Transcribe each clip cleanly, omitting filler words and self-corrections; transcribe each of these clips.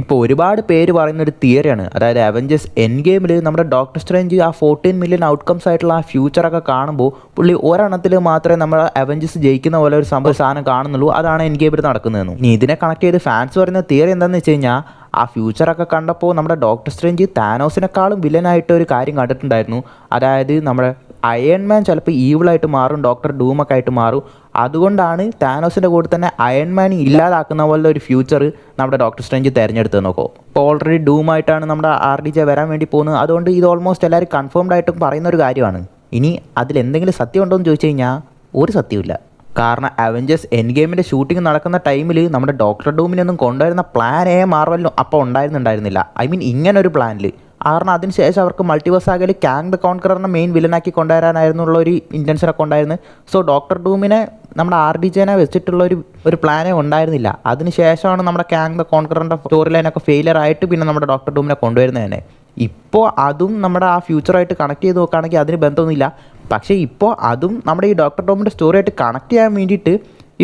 ഇപ്പോൾ ഒരുപാട് പേര് പറയുന്നൊരു തിയറിയാണ്, അതായത് അവഞ്ചേഴ്സ് എൻഡ് ഗെയിമിൽ നമ്മുടെ ഡോക്ടർ സ്ട്രേഞ്ച് ആ 14 മില്യൺ ഔട്ട്കംസ് ആയിട്ടുള്ള ആ ഫ്യൂച്ചറൊക്കെ കാണുമ്പോൾ പുള്ളി ഒരെണ്ണത്തിൽ മാത്രമേ നമ്മൾ അവഞ്ചേഴ്സ് ജയിക്കുന്ന പോലെ ഒരു സാധനം കാണുന്നുള്ളൂ. അതാണ് എൻഡ് ഗെയിമിൽ നടക്കുന്നതെന്നും. ഇനി ഇതിനെ കണക്ട് ചെയ്ത് ഫാൻസ് പറയുന്ന തിയറി എന്താണെന്ന് വെച്ച് കഴിഞ്ഞാൽ, ആ ഫ്യൂച്ചറൊക്കെ കണ്ടപ്പോൾ നമ്മുടെ ഡോക്ടർ സ്ട്രേഞ്ച് താനോസിനെക്കാളും വില്ലനായിട്ട് ഒരു കാര്യം കണ്ടിട്ടുണ്ടായിരുന്നു. അതായത് നമ്മുടെ അയൺമാൻ ചിലപ്പോൾ ഈവിളായിട്ട് മാറും, ഡോക്ടർ ഡൂമൊക്കെ ആയിട്ട് മാറും. അതുകൊണ്ടാണ് താനോസിൻ്റെ കൂടെ തന്നെ അയൺമാൻ ഇല്ലാതാക്കുന്ന പോലെ ഒരു ഫ്യൂച്ചർ നമ്മുടെ ഡോക്ടർ സ്ട്രേഞ്ച് തിരഞ്ഞെടുത്ത് നോക്കോ. ഇപ്പോൾ ഓൾറെഡി ഡൂമായിട്ടാണ് നമ്മുടെ RDJ വരാൻ വേണ്ടി പോകുന്നത്. അതുകൊണ്ട് ഇത് ഓൾമോസ്റ്റ് എല്ലാവരും കൺഫേംഡ് ആയിട്ടും പറയുന്ന ഒരു കാര്യമാണ്. ഇനി അതിലെന്തെങ്കിലും സത്യം ഉണ്ടോ എന്ന് ചോദിച്ചു കഴിഞ്ഞാൽ ഒരു സത്യമില്ല. കാരണം അവഞ്ചേഴ്സ് എൻഡ് ഗെയിമിൻ്റെ ഷൂട്ടിംഗ് നടക്കുന്ന ടൈമിൽ നമ്മുടെ ഡോക്ടർ ഡൂമിനൊന്നും കൊണ്ടുവരുന്ന പ്ലാനേ മാർവലിനും അപ്പോൾ ഉണ്ടായിരുന്നില്ല. ഐ മീൻ ഇങ്ങനൊരു പ്ലാനിൽ. കാരണം അതിനുശേഷം അവർക്ക് മൾട്ടിവേഴ്സ് ആകെ കാങ് ദ കോൺക്കററിനെ മെയിൻ വില്ലനാക്കി കൊണ്ടുവരാനായിരുന്നുള്ള ഒരു ഇൻറ്റൻഷനൊക്കെ ഉണ്ടായിരുന്നു. സോ ഡോക്ടർ ഡൂമിനെ നമ്മുടെ RDJനെ വെച്ചിട്ടുള്ള ഒരു പ്ലാനേ ഉണ്ടായിരുന്നില്ല. അതിനുശേഷമാണ് നമ്മുടെ കാങ് ദ കോൺക്കററിൻ്റെ സ്റ്റോറി ലൈനൊക്കെ ഫെയിലിയർ ആയിട്ട് പിന്നെ നമ്മുടെ ഡോക്ടർ ഡൂമിനെ കൊണ്ടുവരുന്നത് തന്നെ. ഇപ്പോൾ അതും നമ്മുടെ ആ ഫ്യൂച്ചറായിട്ട് കണക്ട് ചെയ്ത് നോക്കുകയാണെങ്കിൽ അതിന് ബന്ധമൊന്നുമില്ല. പക്ഷേ ഇപ്പോൾ അതും നമ്മുടെ ഈ ഡോക്ടർ ഡൂമിൻ്റെ സ്റ്റോറിയായിട്ട് കണക്ട് ചെയ്യാൻ വേണ്ടിയിട്ട്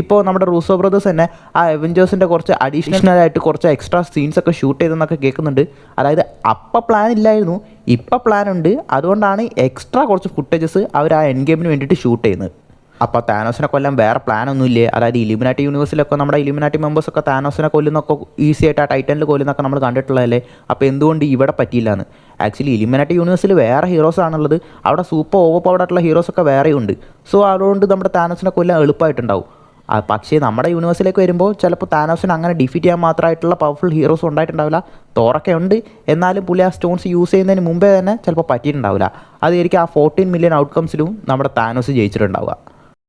ഇപ്പോൾ നമ്മുടെ റൂസോ ബ്രദേഴ്സ് തന്നെ ആ അവഞ്ചേഴ്സിൻ്റെ കുറച്ച് അഡീഷണലായിട്ട് കുറച്ച് എക്സ്ട്രാ സീൻസൊക്കെ ഷൂട്ട് ചെയ്തെന്നൊക്കെ കേൾക്കുന്നുണ്ട്. അതായത് അപ്പം പ്ലാൻ ഇല്ലായിരുന്നു, ഇപ്പം പ്ലാൻ ഉണ്ട്. അതുകൊണ്ടാണ് എക്സ്ട്രാ കുറച്ച് ഫുട്ടേജസ് അവർ ആ എൻഡ് ഗെയിമിന് വേണ്ടിയിട്ട് ഷൂട്ട് ചെയ്യുന്നത്. അപ്പോൾ താനോസിനെ കൊല്ലാൻ വേറെ പ്ലാനൊന്നുമില്ലേ? അതായത് ഇലുമിനാറ്റി യൂണിവേഴ്സിലൊക്കെ നമ്മുടെ ഇലുമിനാറ്റി മെമ്പേഴ്സൊക്കെ താനോസിനെ കൊല്ലുന്നൊക്കെ ഈസി ആയിട്ട് ആ ടൈറ്റനിൽ കൊല്ലുന്നൊക്കെ നമ്മൾ കണ്ടിട്ടുള്ളതല്ലേ. അപ്പോൾ എന്തുകൊണ്ട് ഇവിടെ പറ്റിയില്ല എന്ന്? ആക്ച്വലി ഇലുമിനാറ്റി യൂണിവേഴ്സിൽ വേറെ ഹീറോസ് ആണുള്ളത്. അവിടെ സൂപ്പർ ഓവർ പവർഡ് ആയിട്ടുള്ള ഹീറോസൊക്കെ വേറെയുണ്ട്. സോ അതുകൊണ്ട് നമ്മുടെ താനോസിനെ കൊല്ലാൻ എളുപ്പമായിട്ടുണ്ടാവും. പക്ഷേ നമ്മുടെ യൂണിവേഴ്സിലേക്ക് വരുമ്പോൾ ചിലപ്പോൾ താനോസിനെ അങ്ങനെ ഡിഫീറ്റ് ചെയ്യാൻ മാത്രമായിട്ടുള്ള പവർഫുൾ ഹീറോസ് ഉണ്ടായിട്ടുണ്ടാവില്ല. തോറൊക്കെ ഉണ്ട്, എന്നാലും പുള്ളി ആ സ്റ്റോൺസ് യൂസ് ചെയ്യുന്നതിന് മുമ്പേ തന്നെ ചിലപ്പോൾ പറ്റിയിട്ടുണ്ടാവില്ല. അതായിരിക്കും ആ 14 മില്യൺ ഔട്ട്കംസിലും നമ്മുടെ താനോസ് ജയിച്ചിട്ടുണ്ടാവുക.